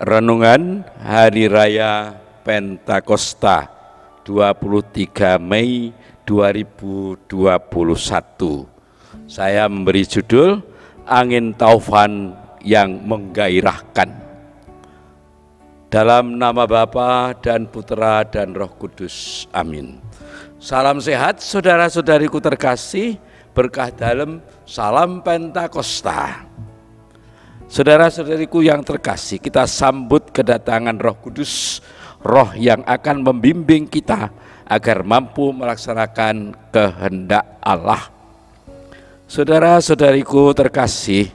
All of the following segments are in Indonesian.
Renungan Hari Raya Pentakosta 23 Mei 2021. Saya memberi judul Angin Taufan yang Menggairahkan. Dalam nama Bapa dan Putra dan Roh Kudus. Amin. Salam sehat saudara-saudariku terkasih, berkah dalam salam Pentakosta. Saudara-saudariku yang terkasih, kita sambut kedatangan Roh Kudus, Roh yang akan membimbing kita agar mampu melaksanakan kehendak Allah. Saudara-saudariku terkasih,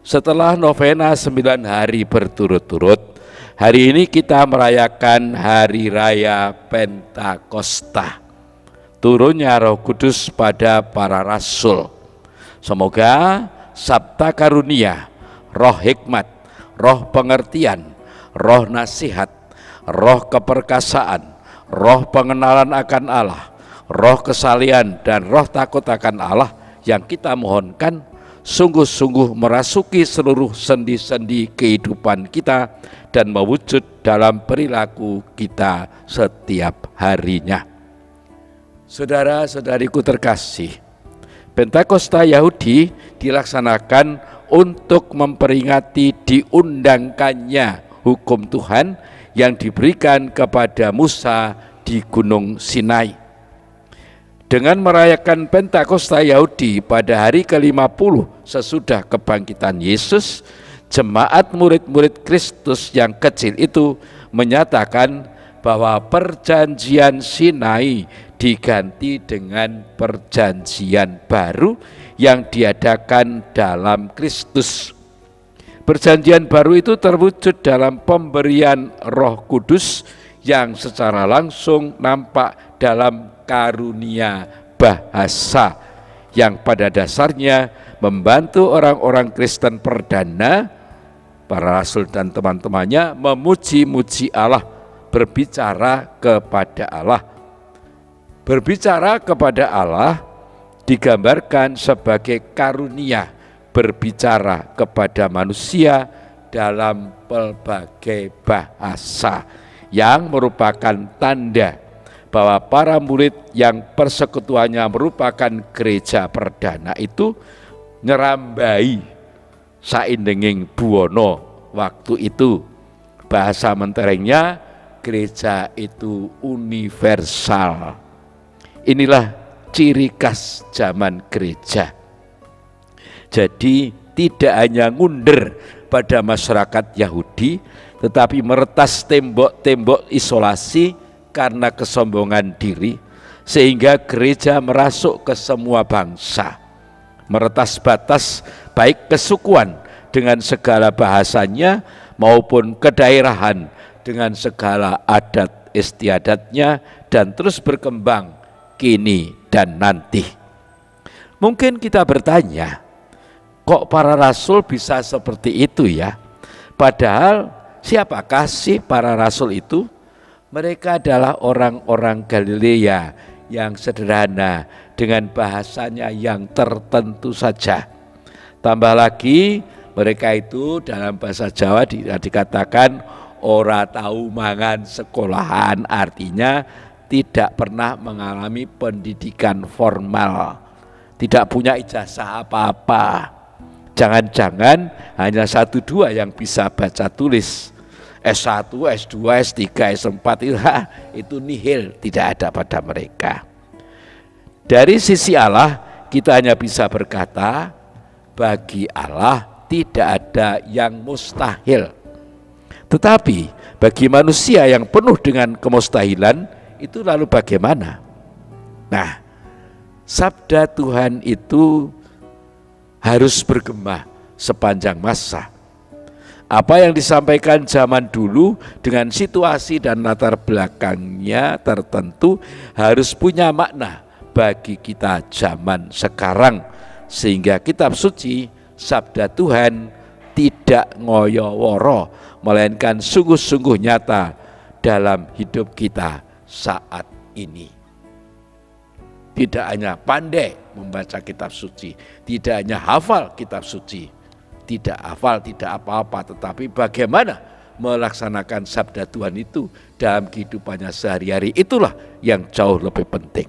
setelah novena 9 hari berturut-turut, hari ini kita merayakan Hari Raya Pentakosta, turunnya Roh Kudus pada para rasul. Semoga sabda karunia, roh hikmat, roh pengertian, roh nasihat, roh keperkasaan, roh pengenalan akan Allah, roh kesalian dan roh takut akan Allah yang kita mohonkan sungguh-sungguh merasuki seluruh sendi-sendi kehidupan kita dan mewujud dalam perilaku kita setiap harinya. Saudara-saudariku terkasih, Pentakosta Yahudi dilaksanakan untuk memperingati diundangkannya hukum Tuhan yang diberikan kepada Musa di Gunung Sinai. Dengan merayakan Pentakosta Yahudi pada hari ke-50 sesudah kebangkitan Yesus, jemaat murid-murid Kristus yang kecil itu menyatakan bahwa perjanjian Sinai diganti dengan perjanjian baru yang diadakan dalam Kristus. Perjanjian baru itu terwujud dalam pemberian Roh Kudus yang secara langsung nampak dalam karunia bahasa yang pada dasarnya membantu orang-orang Kristen perdana, para rasul dan teman-temannya memuji-muji Allah, berbicara kepada Allah. Berbicara kepada Allah digambarkan sebagai karunia berbicara kepada manusia dalam berbagai bahasa yang merupakan tanda bahwa para murid yang persekutuannya merupakan gereja perdana itu nyerambai saindenging buwono waktu itu. Bahasa menterengnya, gereja itu universal. Inilah ciri khas zaman gereja. Jadi tidak hanya ngunder pada masyarakat Yahudi, tetapi meretas tembok-tembok isolasi karena kesombongan diri, sehingga gereja merasuk ke semua bangsa. Meretas batas baik kesukuan dengan segala bahasanya maupun kedaerahan dengan segala adat istiadatnya, dan terus berkembang kini dan nanti. Mungkin kita bertanya, kok para rasul bisa seperti itu ya? Padahal siapakah sih para rasul itu? Mereka adalah orang-orang Galilea yang sederhana dengan bahasanya yang tertentu saja. Tambah lagi mereka itu dalam bahasa Jawa dikatakan ora tahu mangan sekolahan, artinya tidak pernah mengalami pendidikan formal, tidak punya ijazah apa-apa. Jangan-jangan hanya 1-2 yang bisa baca tulis. S1, S2, S3, S4 itu nihil, tidak ada pada mereka. Dari sisi Allah kita hanya bisa berkata, bagi Allah tidak ada yang mustahil. Tetapi bagi manusia yang penuh dengan kemustahilan, itu lalu bagaimana? Nah, sabda Tuhan itu harus bergema sepanjang masa. Apa yang disampaikan zaman dulu dengan situasi dan latar belakangnya tertentu harus punya makna bagi kita zaman sekarang, sehingga kitab suci, sabda Tuhan tidak ngoyo-woro, melainkan sungguh-sungguh nyata dalam hidup kita saat ini. Tidak hanya pandai membaca kitab suci, tidak hanya hafal kitab suci, tidak hafal, tidak apa-apa, tetapi bagaimana melaksanakan sabda Tuhan itu dalam kehidupannya sehari-hari. Itulah yang jauh lebih penting.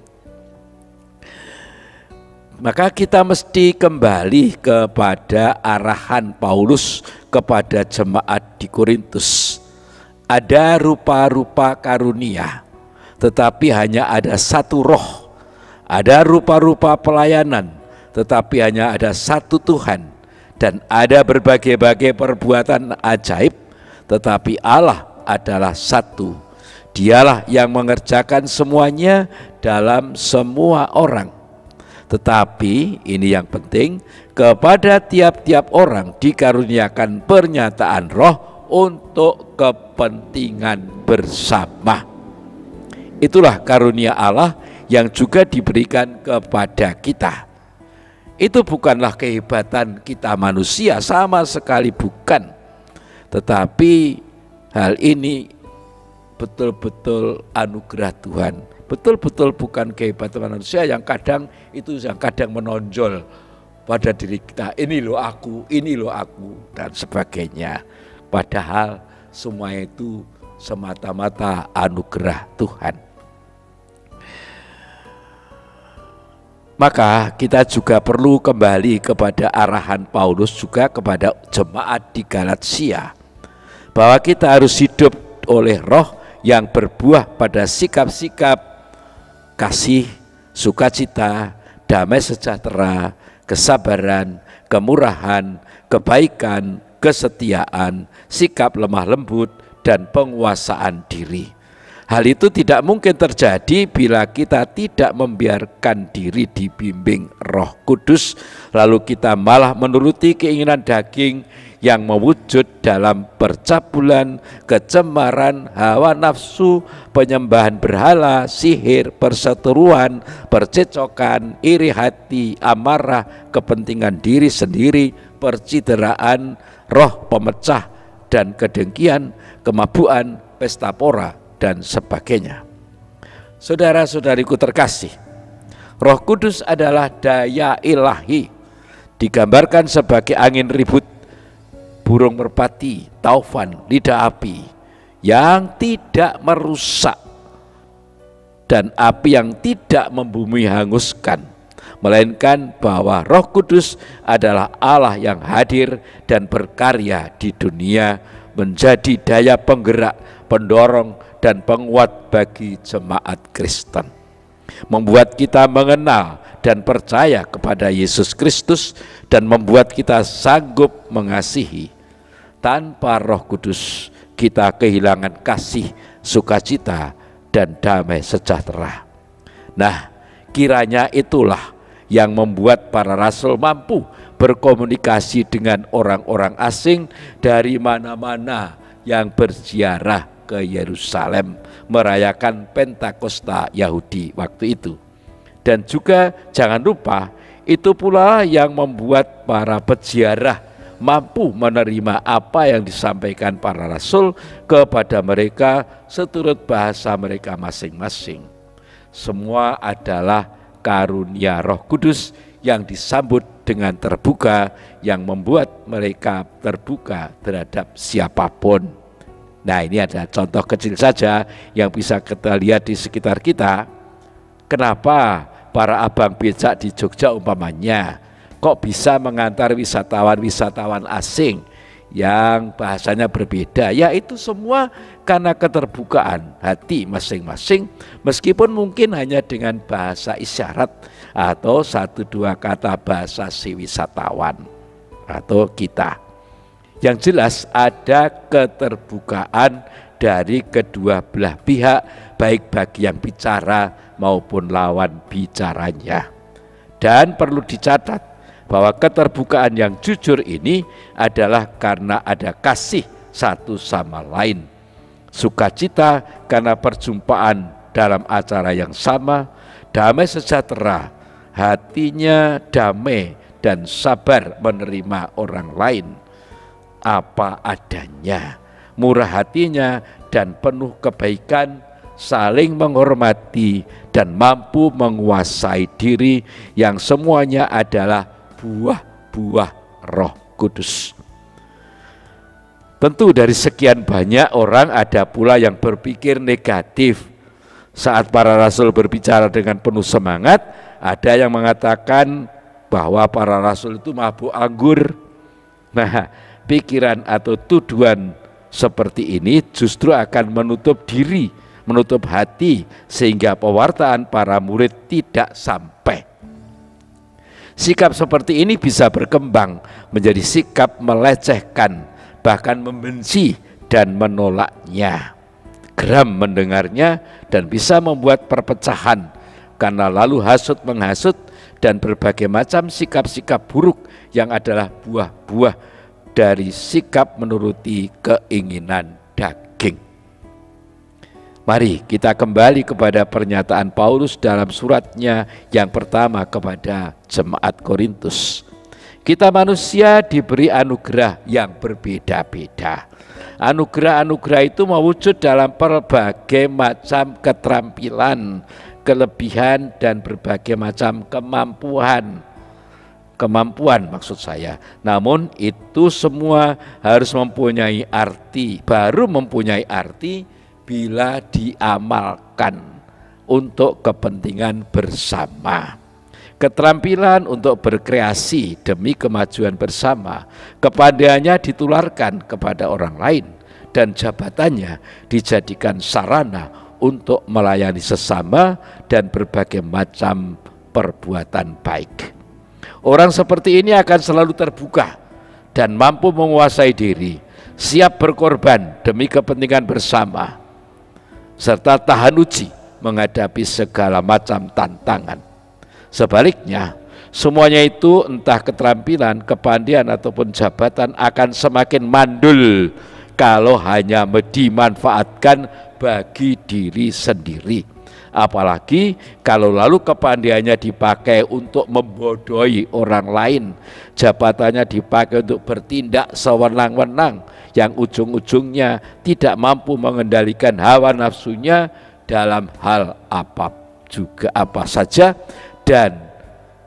Maka kita mesti kembali kepada arahan Paulus kepada jemaat di Korintus. Ada rupa-rupa karunia, tetapi hanya ada satu roh. Ada rupa-rupa pelayanan, tetapi hanya ada satu Tuhan. Dan ada berbagai-bagai perbuatan ajaib, tetapi Allah adalah satu. Dialah yang mengerjakan semuanya dalam semua orang. Tetapi ini yang penting, kepada tiap-tiap orang dikaruniakan pernyataan roh untuk kepentingan bersama. Itulah karunia Allah yang juga diberikan kepada kita. Itu bukanlah kehebatan kita manusia, sama sekali bukan. Tetapi hal ini betul-betul anugerah Tuhan. Betul-betul bukan kehebatan manusia yang kadang menonjol pada diri kita. Ini loh aku, dan sebagainya. Padahal semua itu semata-mata anugerah Tuhan. Maka kita juga perlu kembali kepada arahan Paulus juga kepada jemaat di Galatia, bahwa kita harus hidup oleh roh yang berbuah pada sikap-sikap kasih, sukacita, damai sejahtera, kesabaran, kemurahan, kebaikan, kesetiaan, sikap lemah lembut, dan penguasaan diri. Hal itu tidak mungkin terjadi bila kita tidak membiarkan diri dibimbing Roh Kudus, lalu kita malah menuruti keinginan daging yang mewujud dalam percabulan, kecemaran, hawa nafsu, penyembahan berhala, sihir, perseteruan, percecokan, iri hati, amarah, kepentingan diri sendiri, percideraan, roh pemecah, dan kedengkian, kemabuan, pesta pora, dan sebagainya. Saudara-saudariku terkasih, Roh Kudus adalah daya ilahi, digambarkan sebagai angin ribut, burung merpati, taufan, lidah api yang tidak merusak, dan api yang tidak membumi hanguskan, melainkan bahwa Roh Kudus adalah Allah yang hadir dan berkarya di dunia, menjadi daya penggerak, pendorong, dan penguat bagi jemaat Kristen, membuat kita mengenal dan percaya kepada Yesus Kristus, dan membuat kita sanggup mengasihi. Tanpa Roh Kudus kita kehilangan kasih, sukacita, dan damai sejahtera. Nah, kiranya itulah yang membuat para rasul mampu berkomunikasi dengan orang-orang asing dari mana-mana yang berziarah ke Yerusalem merayakan Pentakosta Yahudi waktu itu. Dan juga jangan lupa, itu pula yang membuat para peziarah mampu menerima apa yang disampaikan para rasul kepada mereka seturut bahasa mereka masing-masing. Semua adalah karunia Roh Kudus yang disambut dengan terbuka, yang membuat mereka terbuka terhadap siapapun. Nah, ini ada contoh kecil saja yang bisa kita lihat di sekitar kita. Kenapa para abang becak di Jogja umpamanya kok bisa mengantar wisatawan asing yang bahasanya berbeda? Ya, itu semua karena keterbukaan hati masing-masing, meskipun mungkin hanya dengan bahasa isyarat atau 1-2 kata bahasa si wisatawan atau kita. Yang jelas ada keterbukaan dari kedua belah pihak, baik bagi yang bicara maupun lawan bicaranya. Dan perlu dicatat bahwa keterbukaan yang jujur ini adalah karena ada kasih satu sama lain, sukacita karena perjumpaan dalam acara yang sama, damai sejahtera, hatinya damai dan sabar menerima orang lain apa adanya, murah hatinya dan penuh kebaikan, saling menghormati dan mampu menguasai diri, yang semuanya adalah buah-buah Roh Kudus. Tentu dari sekian banyak orang ada pula yang berpikir negatif. Saat para rasul berbicara dengan penuh semangat, ada yang mengatakan bahwa para rasul itu mabuk anggur. Nah, pikiran atau tuduhan seperti ini justru akan menutup diri, menutup hati, sehingga pewartaan para murid tidak sampai. Sikap seperti ini bisa berkembang menjadi sikap melecehkan, bahkan membenci dan menolaknya. Geram mendengarnya dan bisa membuat perpecahan karena lalu hasut menghasut dan berbagai macam sikap-sikap buruk yang adalah buah-buah dari sikap menuruti keinginan daging. Mari kita kembali kepada pernyataan Paulus dalam suratnya yang pertama kepada jemaat Korintus. Kita manusia diberi anugerah yang berbeda-beda. Anugerah-anugerah itu mewujud dalam berbagai macam keterampilan, kelebihan, dan berbagai macam kemampuan maksud saya. Namun itu semua harus mempunyai arti, baru mempunyai arti bila diamalkan untuk kepentingan bersama. Keterampilan untuk berkreasi demi kemajuan bersama, kepandaiannya ditularkan kepada orang lain, dan jabatannya dijadikan sarana untuk melayani sesama dan berbagai macam perbuatan baik. Orang seperti ini akan selalu terbuka dan mampu menguasai diri, siap berkorban demi kepentingan bersama, serta tahan uji menghadapi segala macam tantangan. Sebaliknya, semuanya itu entah keterampilan, kepandaian ataupun jabatan akan semakin mandul kalau hanya dimanfaatkan bagi diri sendiri. Apalagi kalau lalu kepandaiannya dipakai untuk membodohi orang lain, jabatannya dipakai untuk bertindak sewenang-wenang yang ujung-ujungnya tidak mampu mengendalikan hawa nafsunya dalam hal apa saja, dan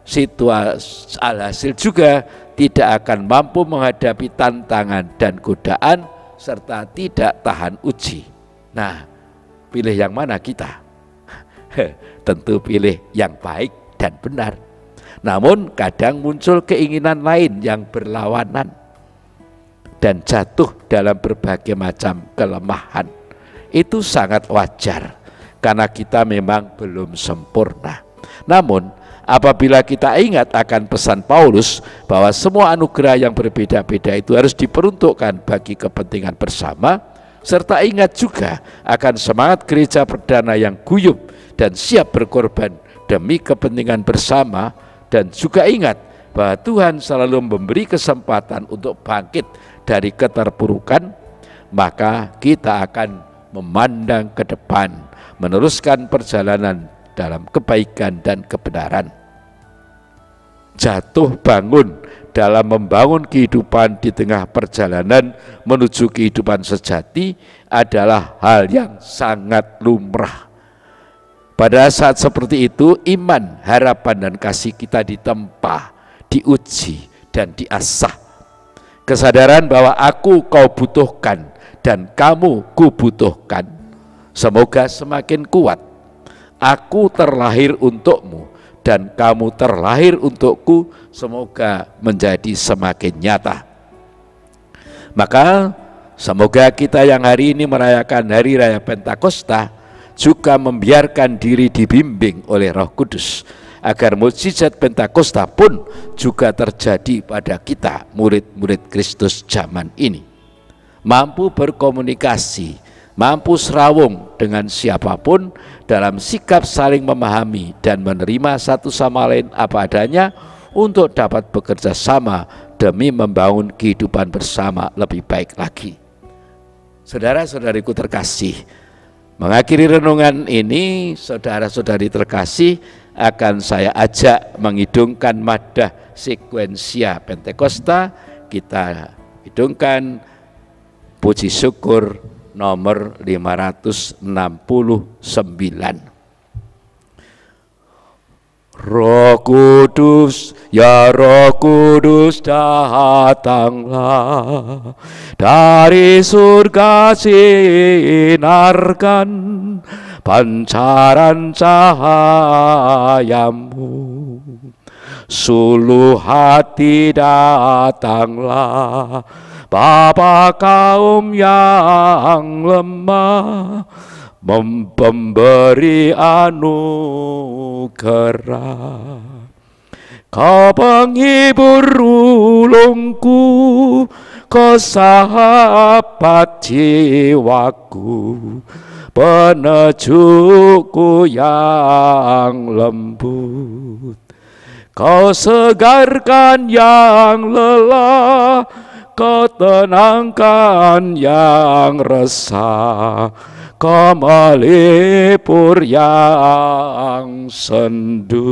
situasi alhasil juga tidak akan mampu menghadapi tantangan dan godaan serta tidak tahan uji. Nah, pilih yang mana kita? Tentu pilih yang baik dan benar. Namun kadang muncul keinginan lain yang berlawanan dan jatuh dalam berbagai macam kelemahan. Itu sangat wajar karena kita memang belum sempurna. Namun apabila kita ingat akan pesan Paulus bahwa semua anugerah yang berbeda-beda itu harus diperuntukkan bagi kepentingan bersama, serta ingat juga akan semangat gereja perdana yang guyup dan siap berkorban demi kepentingan bersama, dan juga ingat bahwa Tuhan selalu memberi kesempatan untuk bangkit dari keterpurukan, maka kita akan memandang ke depan, meneruskan perjalanan dalam kebaikan dan kebenaran. Jatuh bangun dalam membangun kehidupan di tengah perjalanan menuju kehidupan sejati adalah hal yang sangat lumrah. Pada saat seperti itu, iman, harapan, dan kasih kita ditempa, diuji, dan diasah. Kesadaran bahwa aku kau butuhkan dan kamu ku butuhkan, semoga semakin kuat. Aku terlahir untukmu dan kamu terlahir untukku, semoga menjadi semakin nyata. Maka semoga kita yang hari ini merayakan Hari Raya Pentakosta juga membiarkan diri dibimbing oleh Roh Kudus, agar mukjizat Pentakosta pun juga terjadi pada kita, murid-murid Kristus zaman ini. Mampu berkomunikasi, mampu serawung dengan siapapun dalam sikap saling memahami dan menerima satu sama lain apa adanya untuk dapat bekerja sama demi membangun kehidupan bersama lebih baik lagi. Saudara-saudariku terkasih, mengakhiri renungan ini, saudara-saudari terkasih, akan saya ajak mengidungkan madah sekuensia Pentakosta. Kita hidungkan puji syukur nomor 569. Roh Kudus, ya Roh Kudus datanglah, dari surga sinarkan pancaran cahayamu. Suluh hati datanglah, Bapa kaum yang lemah, memberi anugerah. Kau penghibur ulungku, kau sahabat jiwaku, penejukku yang lembut. Kau segarkan yang lelah, kau tenangkan yang resah, kau melipur yang sendu.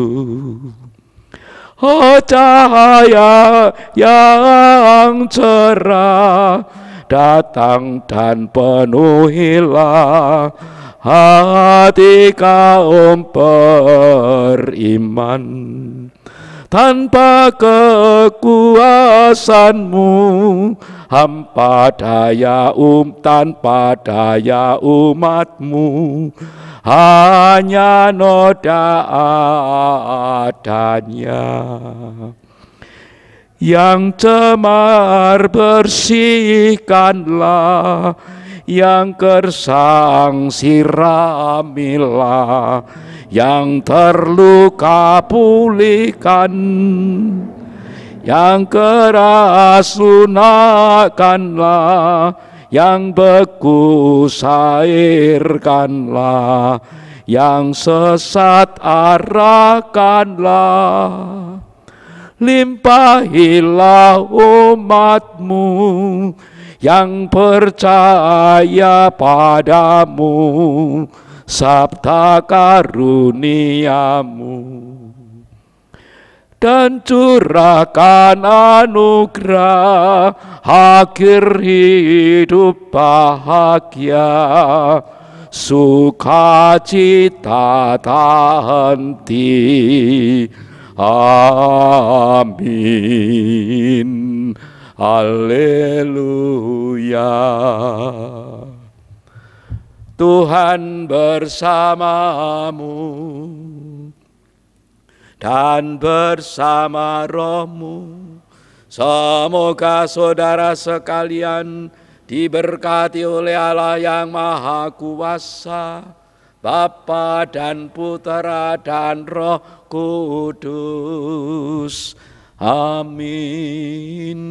Oh cahaya yang cerah, datang dan penuhilah hati kaum beriman. Tanpa kekuasaanmu, tanpa daya umatmu, hanya noda adanya. Yang cemar bersihkanlah, yang gersang siramilah, yang terluka pulihkan, yang keras lunakkanlah, yang beku sairkanlah, yang sesat arahkanlah. Limpahilah umatmu yang percaya padamu, sabda karuniamu, dan curahkan anugerah akhir hidup bahagia, sukacita tak henti. Amin. Haleluya. Tuhan bersamamu dan bersama rohmu. Semoga saudara sekalian diberkati oleh Allah yang Maha Kuasa, Bapa dan Putera dan Roh Kudus. Amin.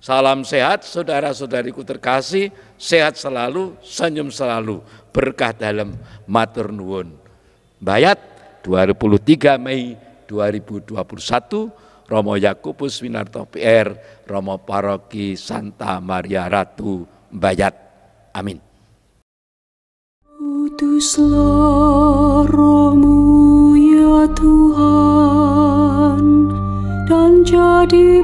Salam sehat saudara-saudariku terkasih, sehat selalu, senyum selalu, berkah dalam matur nuwun. Bayat 23 Mei 2021, Romo Yakobus Winarto PR, Romo Paroki Santa Maria Ratu, Bayat. Amin. Utuslah Roh-Mu ya Tuhan, dan jadi